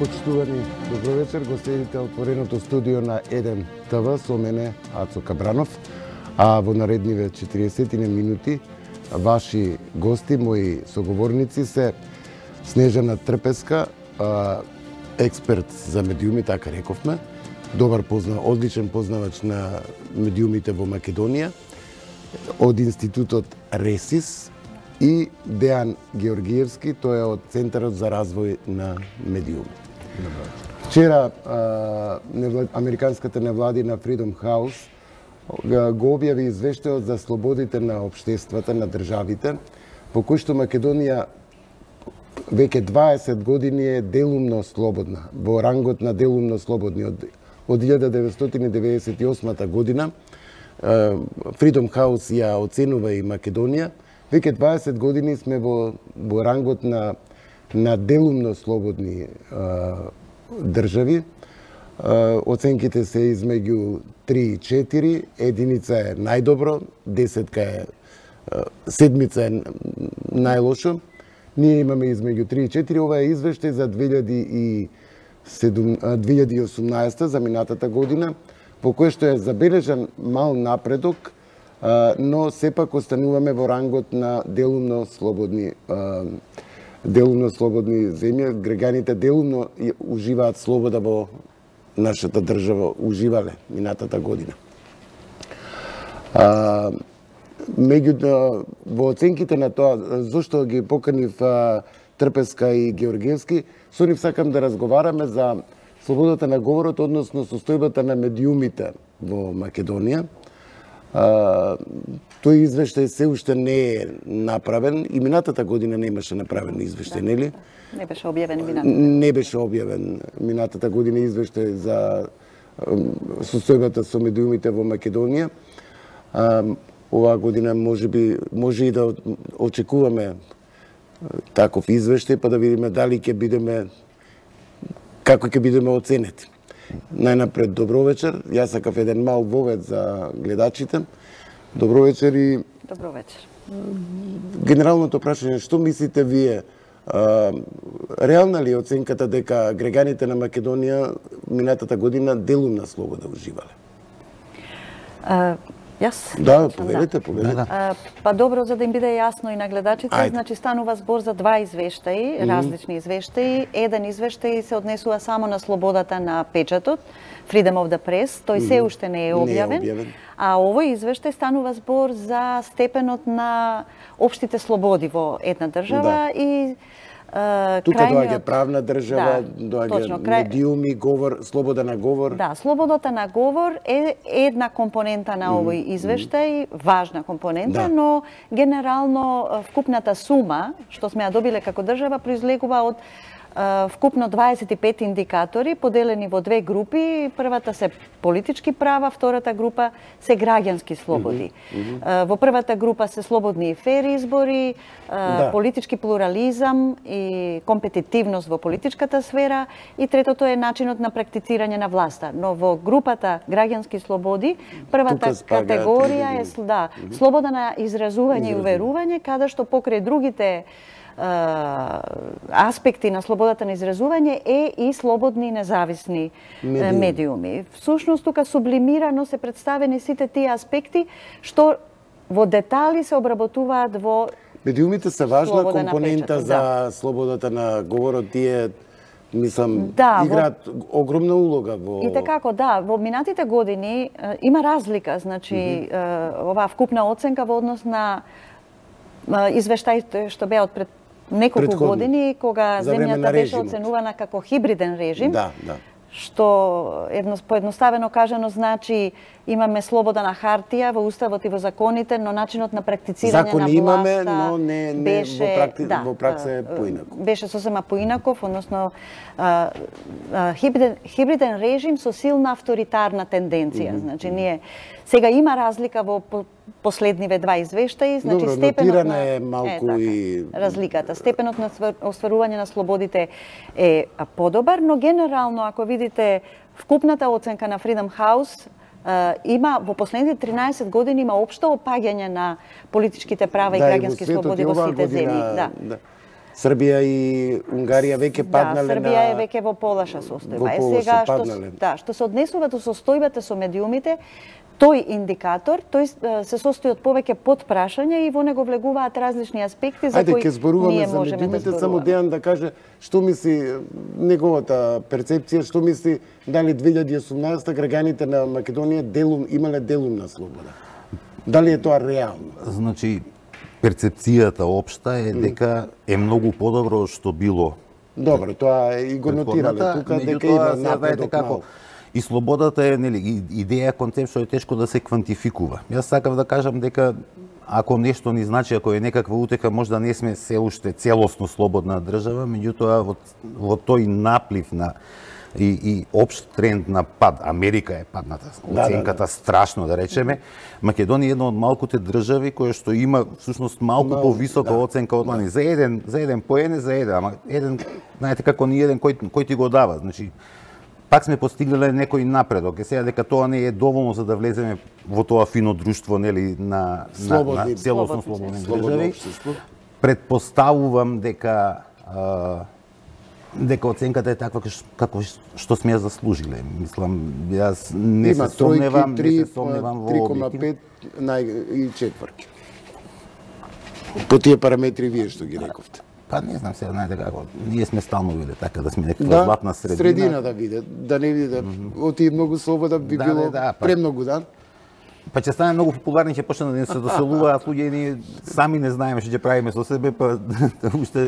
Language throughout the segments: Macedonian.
Почитувани, добро вечер, го следите отвореното студио на 1 ТВ со мене Ацо Кабранов, а во наредниве 40 минути ваши гости, мои соговорници се Снежана Трпеска, експерт за медиуми, така рековме, одличен познавач на медиумите во Македонија, од Институтот Ресис, и Дејан Георгиевски, тој е од Центарот за развој на медиуми. Вчера американската невладина Freedom House го објави извештајот за слободите на општествата, на државите, по кој што Македонија веќе 20 години е делумно слободна, во рангот на делумно слободни. Од 1998 година Freedom House ја оценува и Македонија. Веќе 20 години сме во рангот на делумно слободни држави. Оценките се измеѓу 3 и 4, единица е најдобро, 10 е, седмица е најлошо. Ние имаме измеѓу 3 и 4, ова е извештај за 2018 за минатата година, по кој што е забележан мал напредок, но сепак остануваме во рангот на делумно слободни земји. Граѓаните делумно уживаат слобода во нашата држава, уживале минатата година. Меѓу во оценките на тоа, зошто ги поканив Трпеска и Георгиевски, со нив сакам да разговараме за слободата на говорот, односно состојбата на медиумите во Македонија. Тој извештај се уште не е направен и минатата година не имаше направен извештај, нели? Не беше објавен минатата. Не беше објавен минатата година извештај за состојбата со медиумите во Македонија. Оваа година може и да очекуваме таков извештај, па да видиме дали ќе бидеме, како ќе бидеме оценети. Најнапред, добро вечер. Јас сакав еден мал вовед за гледачите. Добро вечер и... Добро вечер. Генералното прашање, што мислите вие? Реална ли е оценката дека граѓаните на Македонија минатата година делумна слобода уживале? Јас? Да, повелете. Па добро, за да им биде јасно и на гледачите, значи станува збор за два извештаи, различни извештаи. Еден извештај се однесува само на слободата на печатот, Freedom of the Press, тој се уште не е објавен. А овој извештај станува збор за степенот на општите слободи во една држава и тука доаѓа правна држава, доаѓа медиуми, говор, слобода на говор. Да, слободата на говор е една компонента на овој извештај, важна компонента, но генерално вкупната сума што сме ја добиле како држава произлегува од вкупно 25 индикатори, поделени во две групи. Првата се политички права, втората група се граѓански слободи. Во првата група се слободни и фер избори, политички плурализам и компетитивност во политичката сфера, и третото е начинот на практицирање на власта. Но во групата граѓански слободи, првата категорија е слобода на изразување и уверување, каде што покрај другите аспекти на слободата на изразување е и слободни и независни медиуми. Всушност, тука сублимирано се представени сите тие аспекти што во детали се обработуваат во медиумите се важна компонента за слободата на говорот. Тие, мислам, играат огромна улога во... И така, во минатите години има разлика, значи, оваа вкупна оценка во однос на извештаите што беа од пред неколку години, кога земјата беше оценувана како хибриден режим, што поедноставено кажано значи имаме слобода на хартија во уставот и во законите, но начинот на практицирање на власта закони имаме, но не во пракса е поинако. Беше сосема поинаков, односно хибриден режим со силна авторитарна тенденција. Значи ние сега има разлика во последниве два извештаи, значи степенот на е малку и разликата. Степенот на остварување на слободите е подобар, но генерално ако видите вкупната оценка на Freedom House, има во последните 13 години има општо опаѓање на политичките права и граѓански слободи во сите земји. Србија и Унгарија веќе паднале да, Србија е веќе во полоша состојба. Сега што се однесува до состојбата со медиумите, тој индикатор, тој се состои од повеќе подпрашања и во него влегуваат различни аспекти за кои ние можеме да зборуваме. Само Дејан да каже што мисли неговата перцепција, што мисли дали 2018 граѓаните на Македонија имале делумна слобода. Дали е тоа реално? Значи, перцепцијата општа е дека е многу подобро што било. Добро, тоа и го нотирале тука, дека има напредок малку. И слободата е, нели, идеја, концепт што е тешко да се квантификува. Јас сакав да кажам дека ако нешто ни значи, ако е некаква утеха, може да не сме се уште целосно слободна држава, меѓутоа во тој наплив на и општ тренд на пад, Америка е падната, оценката страшно да речеме, Македонија е една од малкуте држави која што има всушност малку повисока оценка од лани. За еден поен е за еден, ама еден, знаете како ни еден кој ти го дава, значи пак сме постигнале некој напредок. Е сега дека тоа не е доволно за да влеземе во тоа фино друштво, нели, на целосно слободни држави. Предпоставувам дека оценката е таква како што сме ја заслужиле. Мислам, јас не се сомневам во 3,5 и четврки. По тие параметри вие што ги рековте. Па не знам сега, знаете како, ние сме стално виде така да сме некаква златна средина. Средина да виде, да не виде, оти многу слобода би било премногу, да? Па ќе стане многу популарни, ќе почне да не се доселуваат луѓе и ние сами не знаеме што ќе правиме со себе, па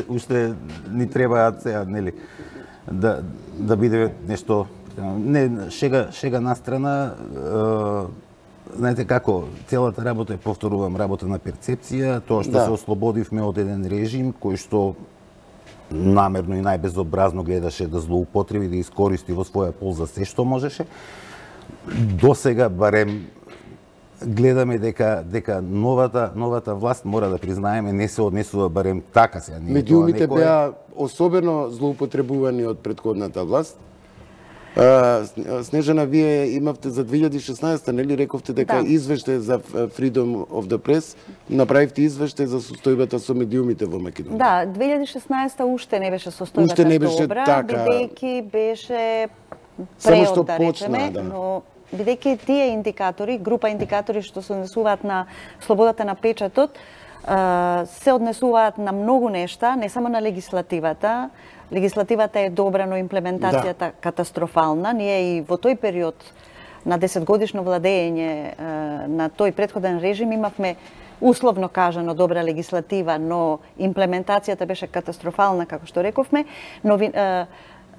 уште ни требаат сега, нели, да биде нешто, не, шега настрана, знаете како, целата работа е, повторувам, работа на перцепција, тоа што се ослободивме од еден режим кој што намерно и најбезобразно гледаше да злоупотреби, да искористи во своја полза се што можеше. До сега барем гледаме дека новата власт, мора да признаеме, не се однесува барем така сега. Медиумите беа особено злоупотребувани од претходната власт. Снежана, вие имавте за 2016, нели рековте дека извештај за Freedom of the Press, направивте извештај за состојбата со медиумите во Македонија. Да, 2016 уште не беше состојбата добра, бидејќи беше преод, да речеме, но бидејќи тие индикатори, група индикатори што се однесуваат на слободата на печатот, се однесуваат на многу нешта, не само на легислативата. Легислативата е добра, но имплементацијата катастрофална. Ние и во тој период на 10-годишно владење на тој претходен режим имавме условно кажано добра легислатива, но имплементацијата беше катастрофална, како што рековме.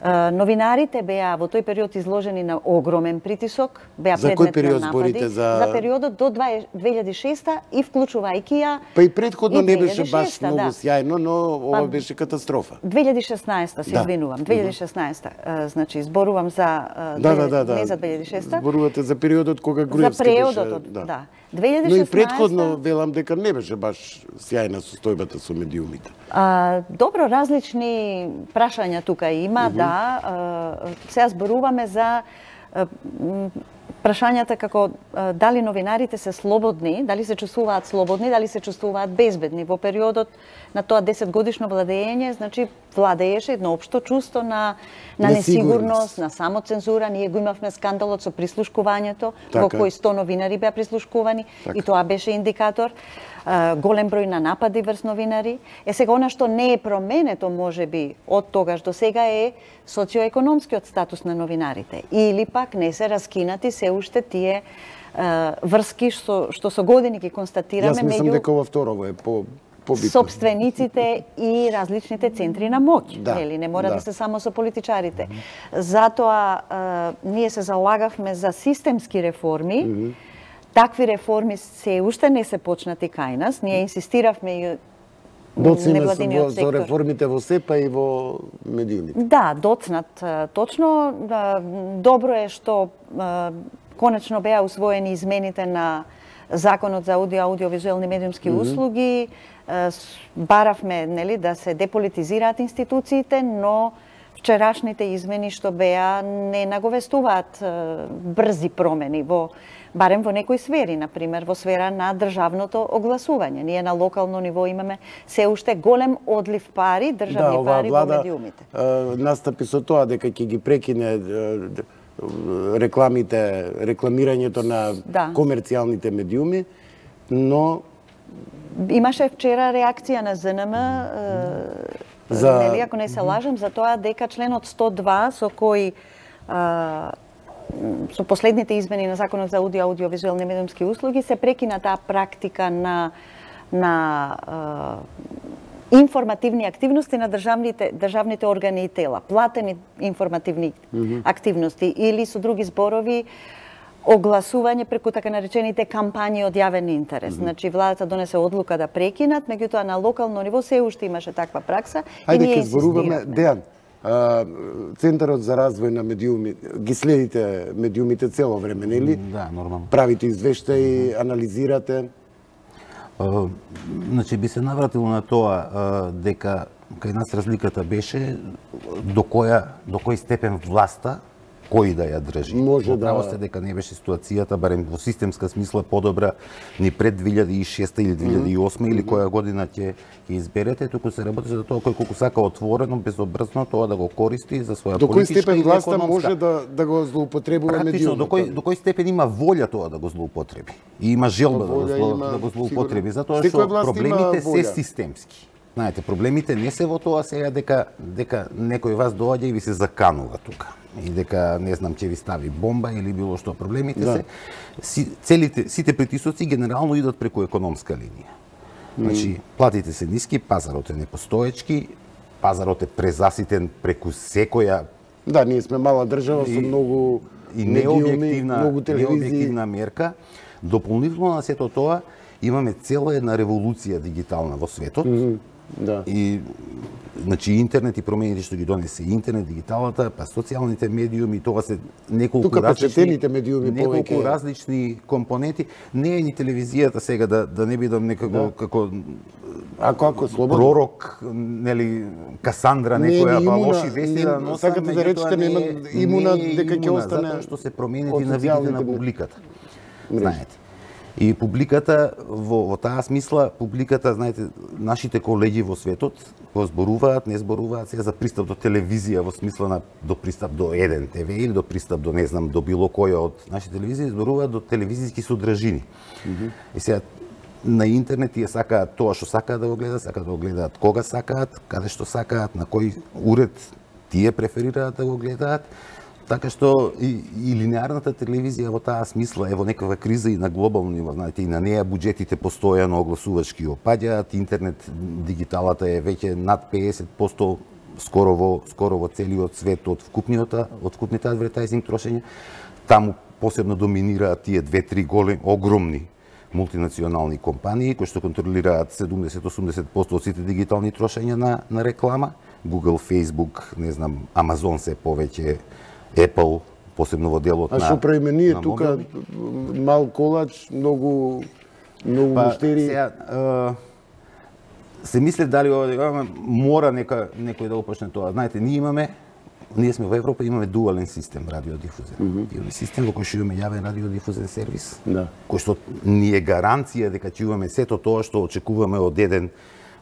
Новинарите беа во тој период изложени на огромен притисок, беа предмет на напади. За периодот до 2006 и вклучувајќи ја. Па и претходно не беше баш многу сјајно, но ова беше катастрофа. 2016, се извинувам, 2016, значи зборувам за не за 2006. Зборувате за периодот кога Груевски беше. За периодот, да. 2016... Но и претходно велам дека не беше баш сјајна состојбата со медиумите. Добро, различни прашања тука има, сега зборуваме за прашањата како дали новинарите се слободни, дали се чувствуваат слободни, дали се чувствуваат безбедни. Во периодот на тоа 10-годишно владење, значи владееше едно општо чувство на несигурност, на самоцензура. Ние го имавме скандалот со прислушкувањето, во кој 100 новинари беа прислушкувани, и тоа беше индикатор. Голем број на напади врз новинари. Сега она што не е променето можеби од тогаш до сега е социоекономскиот статус на новинарите, или пак не се раскинати се уште тие врски што со години ги констатираме меѓу... Јас мислам дека ова второво е побитно. Собствениците и различните центри на моќ. Не мора да се само со политичарите. Затоа ние се залагавме за системски реформи. Такви реформи се уште не се почнати кај нас. Ние инсистиравме и невладиниот сектор. За реформите во СЕПА и во медиумите. Да, доцнат. Точно. Добро е што конечно беа усвоени измените на Законот за аудиовизуелни медиумски услуги. Баравме, нели, да се деполитизираат институциите, но вчерашните измени што беа не наговестуваат брзи промени во барем во некои сфери, на пример во сфера на државното огласување. Ние на локално ниво имаме се уште голем одлив пари, државни пари во медиумите. Настапи со тоа дека ќе ги прекине рекламирањето на комерцијалните медиуми, но имаше вчера реакција на ЗНМ, нели, ако не се лажам, за тоа дека членот 102 со кој со последните измени на Законот за аудиовизуелни медиумски услуги се прекина таа практика на информативни активности на државните органи и тела, платени информативни активности или со други зборови огласување преку така наречените кампањи од јавен интерес. Значи владата донесе одлука да прекинат, меѓутоа на локално ниво се уште имаше таква пракса и ние инсистираме. Дејан, Центарот за развој на медиуми, ги следите медиумите цело време, нели? Да, нормално. Правите извештаи, анализирате? Значи би се навратило на тоа дека кај нас разликата беше до кој степен власта кој да ја држи. Може да. Право сте дека не беше ситуацијата, барем во системска смисла, подобра ни пред 2006 или 2008 или која година ќе изберете, туку се работи за тоа кој колку сака отворено, безобразно тоа да го користи за своја политичка и економска. До кој степен власта може да го злоупотребува медиумот? До кој степен има волја тоа да го злоупотреби и има желба да го злоупотреби, затоа што проблемите се системски. Знаете, проблемите не се во тоа сега дека некој вас доаѓа и ви се заканува тука. И дека, не знам, ќе ви стави бомба или било што. Проблемите сите притисоци генерално идат преку економска линија. Значи, платите се ниски, пазарот е непостоечки, пазарот е презаситен преку секоја... Да, ние сме мала држава со многу медиуми, многу телевизии. Необјективна мерка. Дополнително на сето тоа, имаме цела една револуција дигитална во светот. Да. И значи интернет и промените што ги донесе интернет, дигиталната, па социјалните медиуми, тоа се неколку различни компоненти. Не е ни телевизијата сега да не бидам некако како слободно пророк, нели Касандра некоја па лоши вести да носам, сакате да речете нема имуна дека ќе остане затоа што се променети навиците на публиката. Знаете. И публиката, во таа смисла, публиката, знаете, нашите колеги во светот, го зборуваат, не зборуваат сега за пристап до телевизија во смисла до пристап до еден ТВ или до пристап до, не знам, до било која од нашите телевизии, зборуваат до телевизиски содржини. И сега, на интернет тие сакаат тоа што сакаат да го гледаат кога сакаат, каде што сакаат, на кој уред тие преферираат да го гледаат. Така што и линеарната телевизија во таа смисла е во некаква криза и на глобално ниво, знаете, и на неја буџетите постојано огласувачки опаѓаат, интернет дигиталата е веќе над 50% скоро во целиот свет од вкупните адвертајзинг трошења. Таму посебно доминираат тие 2-3 огромни мултинационални компании кои што контролираат 70-80% од сите дигитални трошења на реклама. Google, Facebook, не знам, Amazon се повеќе, Apple, посебно во делот на... А што прави ние тука, мал колач, многу муштери... Се мислев дали мора некој да опочне тоа. Знаете, ние сме во Европа, имаме дуален систем радиодифузен. Имаме систем во кој што имаме јавен радиодифузен сервис, кој што ни е гаранција дека ќе имаме сето тоа што очекуваме од еден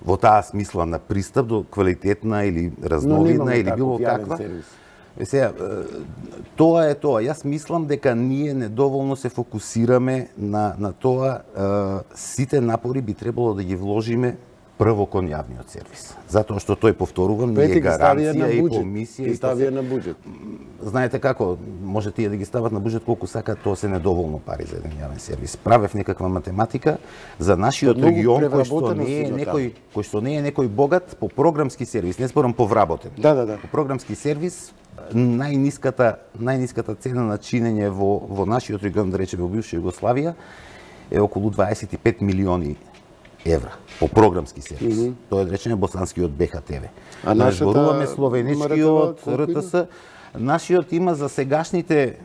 во таа смисла на пристап до квалитетна или разновидна или било каква. Сега, тоа е тоа. Јас мислам дека ние недоволно се фокусираме на тоа, сите напори би требало да ги вложиме прво кон јавниот сервис. Затоа што тој, повторувам, ние гаранција и комисија и ставија на буџет. Знаете како, може тие да ги стават на буџет колку сакаат, тоа се недоволно пари за еден јавен сервис. Правев некаква математика за нашиот регион кој што не е некој богат по програмски сервис, не зборам по вработен. Да. По програмски сервис најниската цена на чинење во нашиот регион, да речеме во бивша Југославија, е околу 25 милиони евра по програмски сервис. Тоа е, да речеме, босанскиот БХТВ. А нашата зборуваме словеничкиот РТС. Нашиот има за сегашните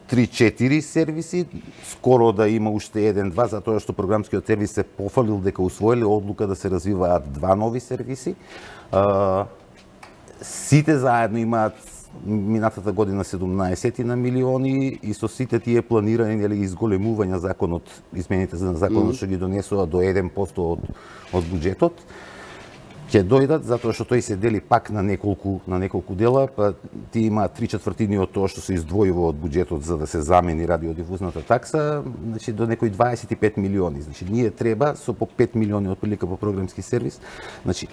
3-4 сервиси, скоро да има уште 1-2, затоа што програмскиот сервис се пофалил дека усвоиле одлука да се развиваат 2 нови сервиси. Сите заедно имаат минатата година 17 на милиони и со сите тие планирани нели изголемувања законот, измените на законот што ги донесува до 1% од буџетот, ќе дојдат затоа што тој се дели пак на неколку дела, па ти има 3/4 од тоа што се издвојува од буџетот за да се замени радиодифузната такса, значи до некои 25 милиони. Значи ние треба со по 5 милиони отприлика по програмски сервис. Значи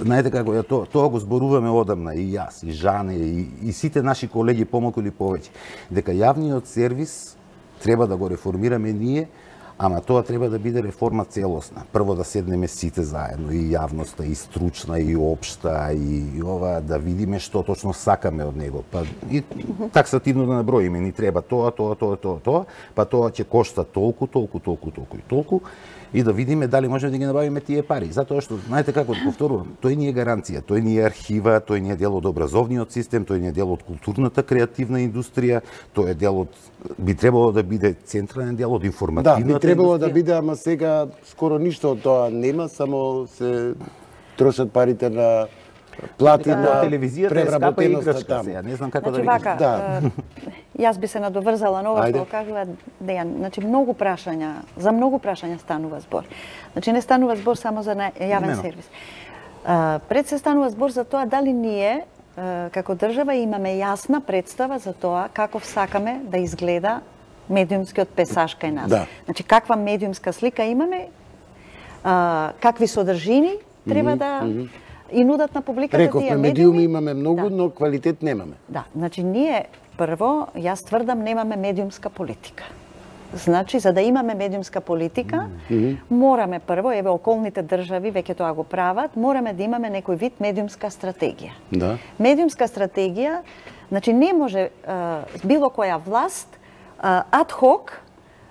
знаете како ја тоа го зборуваме одамна и јас, и Жане, и сите наши колеги помалку или повеќе, дека јавниот сервис треба да го реформираме ние. Ама тоа треба да биде реформа целосна. Прво да седнеме сите заедно, и јавноста, и стручна, и општа, и ова, да видиме што точно сакаме од него. Па и таксативно да наброиме, ни треба тоа, па тоа ќе кошта толку и толку, и да видиме дали можеме да ги набавиме тие пари. Затоа што, знаете како, повторувам, тој ни е гаранција, тој ни е архива, тој ни е дел од образовниот систем, тој ни е дел од културната креативна индустрија, тој е дел од, би требало да биде централен дел од информативната индустрија. Да, би требало да биде, ама сега скоро ништо од тоа нема, само се трошат парите на плати на телевизијата е скапа играчка сега, не знам како значи, да ви кажам. Да. Јас би се надоврзала на ова што кажува Дејан. Значи многу за многу прашања станува збор. Значи не станува збор само за јавен сервис. Пред се станува збор за тоа дали ние како држава имаме јасна представа за тоа каков сакаме да изгледа медиумскиот песаж кај нас. Да. Значи каква медиумска слика имаме, какви содржини треба да и нудат на публиката тие медиуми имаме многу, но квалитет немаме. Да, значи ние прво, јас тврдам, немаме медиумска политика. Значи, за да имаме медиумска политика, мораме прво, еве околните држави веќе тоа го прават, мораме да имаме некој вид медиумска стратегија. Да. Медиумска стратегија, значи не може било која власт ад хок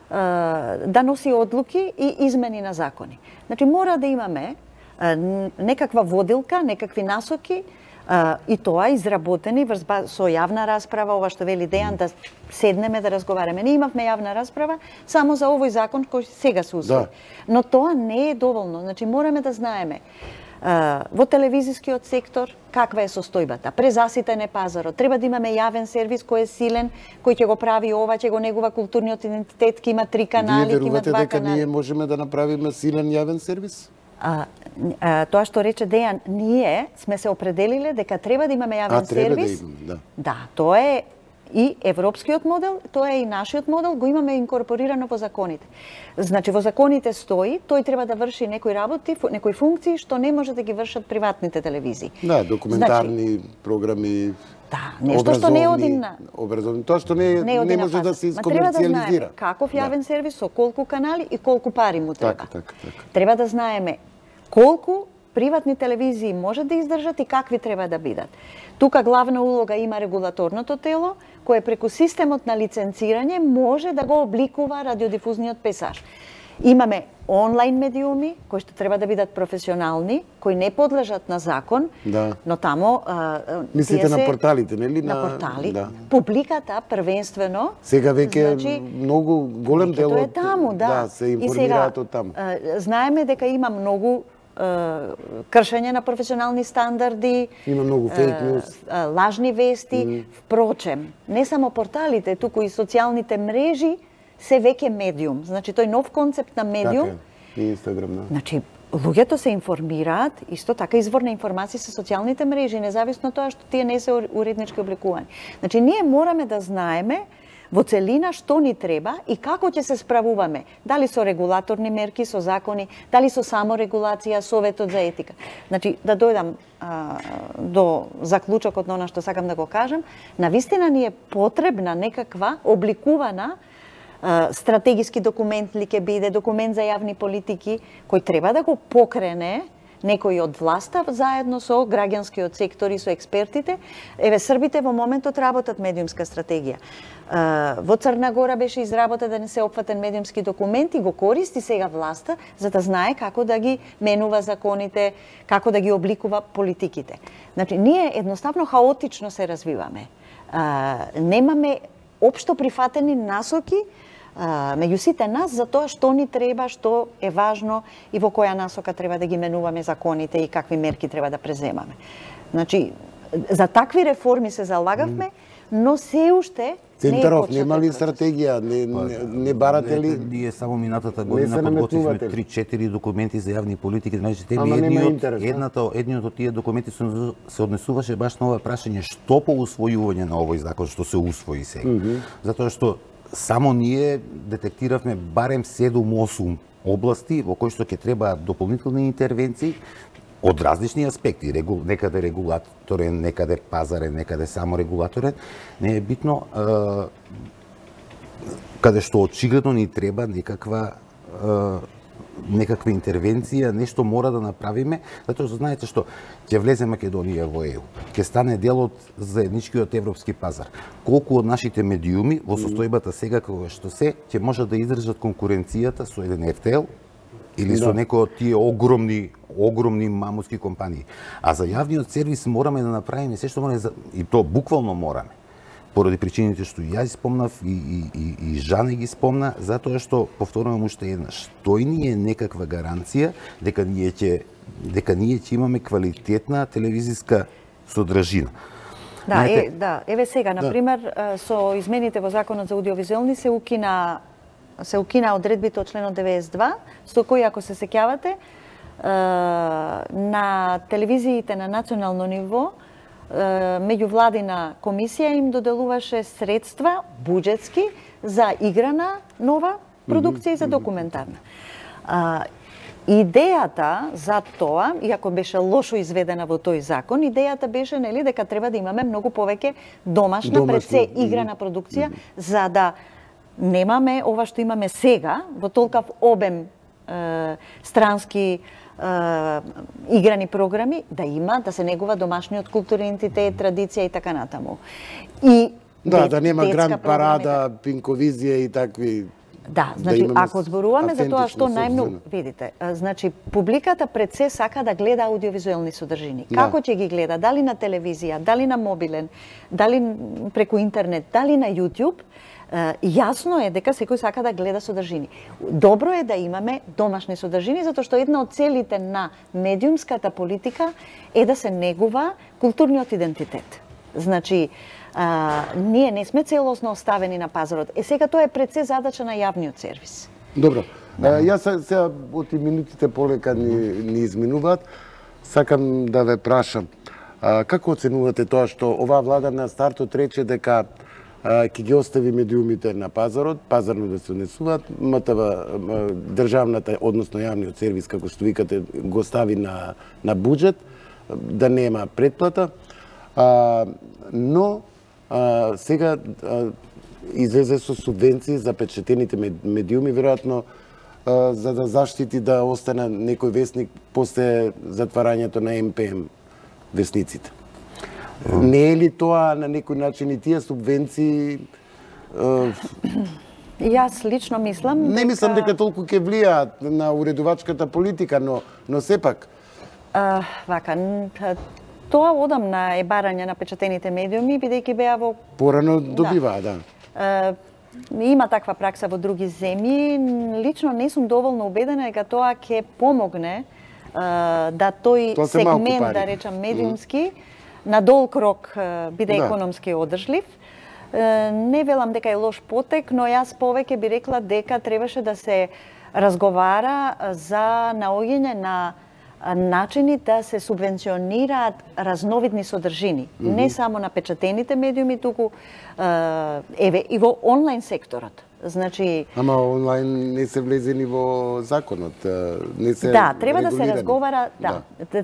да носи одлуки и измени на закони. Значи мора да имаме некаква водилка, некакви насоки, и тоа изработени со јавна расправа, ова што вели Дејан, да седнеме да разговараме. Ние имавме јавна расправа само за овој закон кој сега се усвои. Но тоа не е доволно. Значи мораме да знаеме во телевизискиот сектор каква е состојбата. Презаситен е пазарот. Треба да имаме јавен сервис кој е силен, кој ќе го прави ова, ќе го негува културниот идентитет, ќе има 3 канали, ќе има 2 канали. Вие верувате дека ние можеме да направиме силен јавен сервис? Тоа што рече Дејан, ние сме се определиле дека треба да имаме јавен сервис. Да имаме, да, тоа е и европскиот модел, тоа е и нашиот модел, го имаме инкорпорирано во законите. Значи во законите стои, тој треба да врши некои работи, некои функции што не може да ги вршат приватните телевизии. Да, документарни програми. Да, нешто што не оди на образовни, тоа што не може да се искомерцијализира. Треба да знаеме каков јавен сервис, со колку канали и колку пари му треба. Така. Треба да знаеме колку приватни телевизии може да издржат и какви треба да бидат. Тука главна улога има регулаторното тело, кое преку системот на лиценцирање може да го обликува радиодифузниот песаж. Имаме онлайн медиуми кои што треба да бидат професионални, кои не подлежат на закон, но тамо мислите на порталите, нели? На портали. Публиката првенствено. Сега веќе многу голем дел од таму, се информираат од таму. Знаеме дека има многу кршење на професионални стандарди, има многу фейк нюз, лажни вести. Впрочем, не само порталите, туку и социјалните мрежи се веќе медиум. Значи тој нов концепт на медиум. Така е, Инстаграм, да. Значи луѓето се информираат, исто така извор на информации се социјалните мрежи, независно тоа што тие не се уреднички обликувани. Значи ние мораме да знаеме во целина што ни треба и како ќе се справуваме, дали со регулаторни мерки, со закони, дали со саморегулација, советот за етика. Значи, да дојдам до заклучокот на она што сакам да го кажам, навистина ни е потребна некаква обликувана стратегиски документ ли ќе биде, документ за јавни политики, кој треба да го покрене некој од власта заедно со граѓанскиот сектор и со експертите. Еве, србите во моментот работат медиумска стратегија. Во Црна Гора беше изработен сеопфатен медиумски документ и го користи сега власта за да знае како да ги менува законите, како да ги обликува политиките. Значи, ние едноставно хаотично се развиваме. Немаме општо прифатени насоки меѓу сите нас за тоа што ни треба, што е важно и во која насока треба да ги менуваме законите и какви мерки треба да преземаме. Значи, За такви реформи се залагавме, но се уште Центаров, нема ли стратегија? Не барате ли? Ние само минатата година подготвивме 3-4 документи за јавни политики, значи едниот од тие документи се однесуваше баш на ова прашање што по усвојување на овој закон што се усвои сега. Затоа што само ние детектиравме барем 7-8 области во кои што ќе требаат дополнителни интервенции од различни аспекти, некаде регулаторен, некаде пазарен, некаде само регулаторен, не е битно, каде што очигледно ни треба некаква интервенција, нешто мора да направиме, затоа што знаете што ќе влезе Македонија во ЕУ, ќе стане дел од заедничкиот европски пазар. Колку од нашите медиуми во состојбата сега кога што се ќе можат да издржат конкуренцијата со еден RTL или со некој од тие огромни мамутски компании. А за јавниот сервис мораме да направиме се што можеме, и то буквално мораме. Поради причините што јас спомнав и Жане ги спомна, затоа што, повторувам уште еднаш, тој ни е некаква гаранција дека ние ќе имаме квалитетна телевизиска содржина. Еве сега, например, со измените во Законот за аудиовизуелни се укина одредбите од членот 92, со кои, ако се сеќавате, на телевизиите на национално ниво, меѓувладина комисија им доделуваше средства буџетски за играна нова продукција и за документарна. Идејата за тоа, иако беше лошо изведена во тој закон, идејата беше дека треба да имаме многу повеќе домашна, пред се играна продукција, за да немаме ова што имаме сега во толкав обем странски играни програми, да се негува домашниот културен идентитет, традиција и така натаму. И да нема гранд парада, пинковизија и такви. Да, значи ако зборуваме за тоа што најмногу, видите, значи публиката пред се сака да гледа аудиовизуелни содржини. Како ќе ги гледа? Дали на телевизија, дали на мобилен, дали преку интернет, дали на YouTube? Јасно е дека секој сака да гледа содржини. Добро е да имаме домашни содржини, затоа што една од целите на медиумската политика е да се негува културниот идентитет. Значи, ние не сме целосно оставени на пазарот. Сега тоа е пред се задача на јавниот сервис. Добро. Јас сега од минутите полека ни изминуваат. Сакам да ве прашам, како оценувате тоа што оваа влада на стартот рече дека ќе ги остави медиумите на пазарот, пазарно да се однесуваат, МТВ, државната, односно јавниот сервис, како што викате, го стави на буџет, да нема претплата, но сега излезе со субвенции за печатените медиуми, веројатно за да заштити да остане некој весник после затварањето на МПМ весниците. Не е ли тоа на некој начин и тие субвенции? Јас лично мислам Не мислам дека толку ќе влијаат на уредувачката политика, но сепак. Вака, тоа одамна е барање на печатените медиуми, бидејќи беа во... Порано добиваа, да. Има таква пракса во други земји. Лично не сум доволно убедена дека тоа ќе помогне да тој сегмент, да речам, медиумски, на долг рок биде економски одржлив. Не велам дека е лош потек, но јас повеќе би рекла дека требаше да се разговара за наоѓање на начини да се субвенционираат разновидни содржини. Не само на печатените медиуми, туку еве и во онлайн секторот. Значи, ама онлайн не се влезе ни во законот, не се треба да се разговара,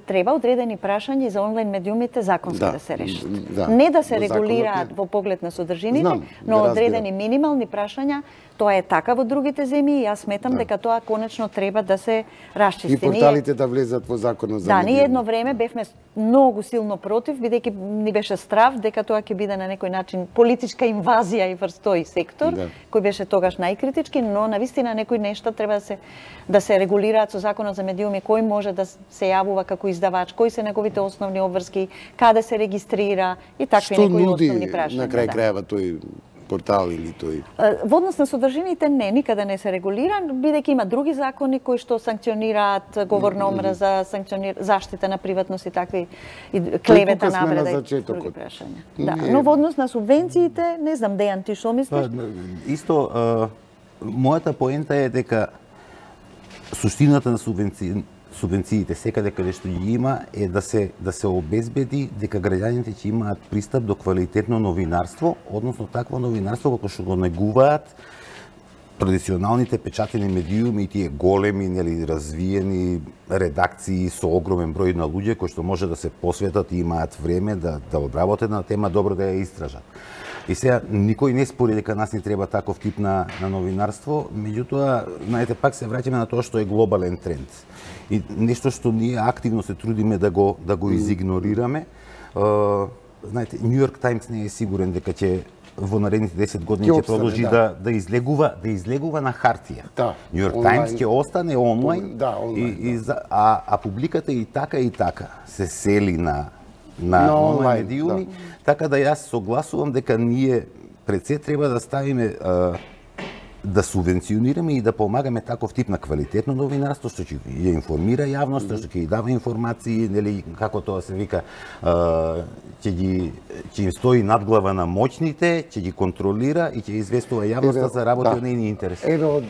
треба одредени прашања за онлайн медиумите законски да се решат. Не да се регулираат во поглед на содржините, но одредени минимални прашања. Тоа е така во другите земји и јас сметам дека тоа конечно треба да се расчисти. И порталите да влезат во законот за медиуми. Ние едно време бевме многу силно против, бидејќи ни беше страв дека тоа ќе биде на некој начин политичка инвазија и врз тој сектор, кој беше тогаш најкритички, но навистина некои нешта треба да се регулираат со законот за медиуми, кој може да се јавува како издавач, кои се неговите основни обврски, каде се регистрира и такви некои основни прашања. Што нуди на крај крајава тој портал или тој? Во однос на содржините не, никаде не се регулира, бидејќи има други закони кои што санкционираат говор на омраза, заштита на приватност и такви клевета, навреда и други прашања. Да, но во однос на субвенциите, не знам, Дејан, ти што мислиш? Исто, мојата поента е дека суштината на субвенциите секаде каде што ги има е да се обезбеди дека граѓаните ќе имаат пристап до квалитетно новинарство, односно такво новинарство како што го негуваат традиционалните печатени медиуми и тие големи, нели, развиени редакции со огромен број на луѓе кои што може да се посветат и имаат време да обработат на тема, добро да ја истражат. И сега никој не спори дека нас ни треба таков тип на новинарство, меѓутоа, знаете, пак се враќаме на тоа што е глобален тренд. И нешто што ние активно се трудиме да го изигнорираме. Знаете, Нью Йорк Таймс не е сигурен дека ќе во наредните 10 години ќе продолжи да излегува на хартија. Да, Нью Йорк Таймс ќе остане онлайн, а публиката и така се сели на онлайн медиуми, така да јас согласувам дека ние пред се треба да ставиме да субвенционираме и да помагаме таков тип на квалитетно новинарство што ќе ја информира јавноста, што ќе ја дава информации, нели, како тоа се вика, ќе им стои надглава на моќните, ќе ги контролира и ќе известува јавноста за работа на нейни интереси. Ево,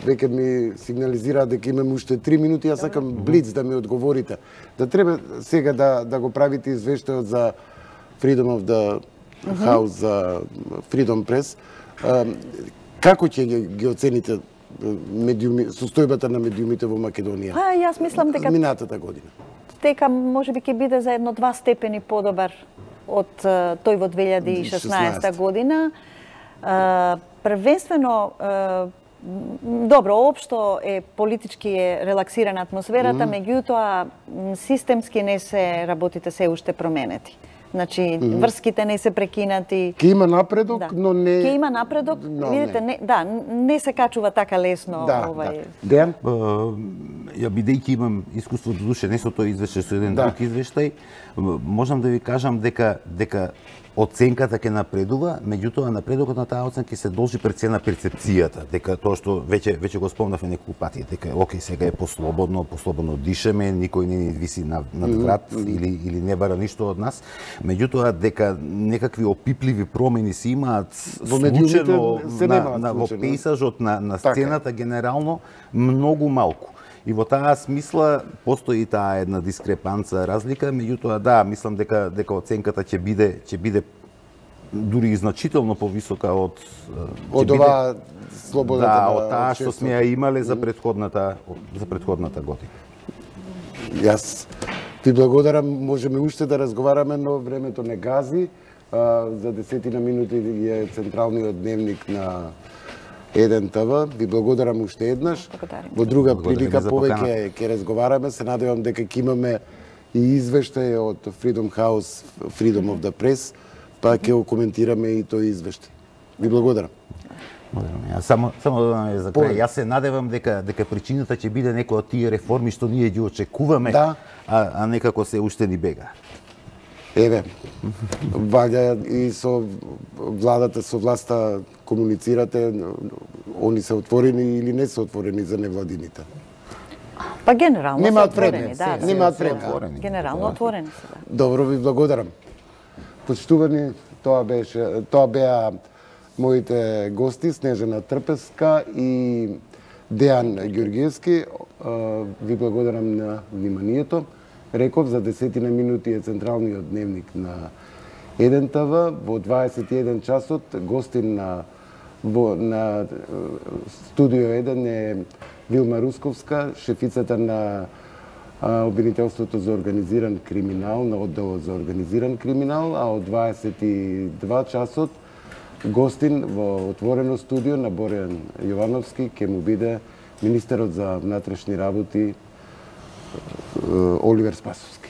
веќе ми сигнализира дека имаме уште 3 минути, јас сакам блиц да ми одговорите. Да треба сега да го правите извештајот за Freedom of the House, за Freedom Press. Како ќе ги оцените состојбата на медиумите во Македонија? Јас мислам дека минатата година. Дека можеби ќе биде за 1-2 степени подобар од тој во 2016 година. Првенствено, добро, општо е политички е релаксирана атмосферата, меѓутоа системски не се работите се уште променети. Значи, врските не се прекинати. Ке има напредок, но не... Ке има напредок, видите, не се качува така лесно. Дејан? Ја бидејќи имам искуство до душе, не со тој извештај, со еден друг извештај, можам да ви кажам дека оценката ќе напредува, меѓутоа напредокот на таа оценка се должи пред се на перцепцијата, дека тоа што веќе го спомнавме неколку пати, дека окей, сега е послободно дишеме, никој не ни виси над врат или не бара ништо од нас, меѓутоа дека некакви опипливи промени се имаат случајно во пейсажот на сцената генерално многу малку. И во таа смисла постои таа една дискрепанца, разлика, меѓутоа мислам дека оценката ќе биде дури и значително повисока од оваа слободата од таа што сме ја имале за претходната година. Јас ти благодарам, можеме уште да разговараме, но времето не гази. За 10 минути е централниот дневник на Еден ТВ. Ви благодарам уште еднаш. Во друга прилика повеќе ќе разговараме. Се надевам дека ќе имаме и извештај од Freedom House, Freedom of the Press, па ќе го коментираме и тој извештај. Ви благодарам. Само да за крај, јас се надевам дека причината ќе биде некоја од тие реформи што ние ги очекуваме, а некако се уште ни бега. Еве, ваѓа и со владата, со власта комуницирате, они се отворени или не се отворени за невладините? Па генерално немаат се отворени, немаат време. Генерално отворени се, Добро, ви благодарам. Почитувани, тоа беа моите гости Снежана Трпеска и Дејан Ѓоргиевски. Ви благодарам на вниманието. Реков, за 10 минути е централниот дневник на Еден ТВ. Во 21 часот гостин на студио 1 е Вилма Русковска, шефицата на обвинителството за организиран криминал, на одделот за организиран криминал, а од 22 часот гостин во отворено студио на Боријан Јовановски ќе му биде министерот за внатрешни работи Оливер Спасовски.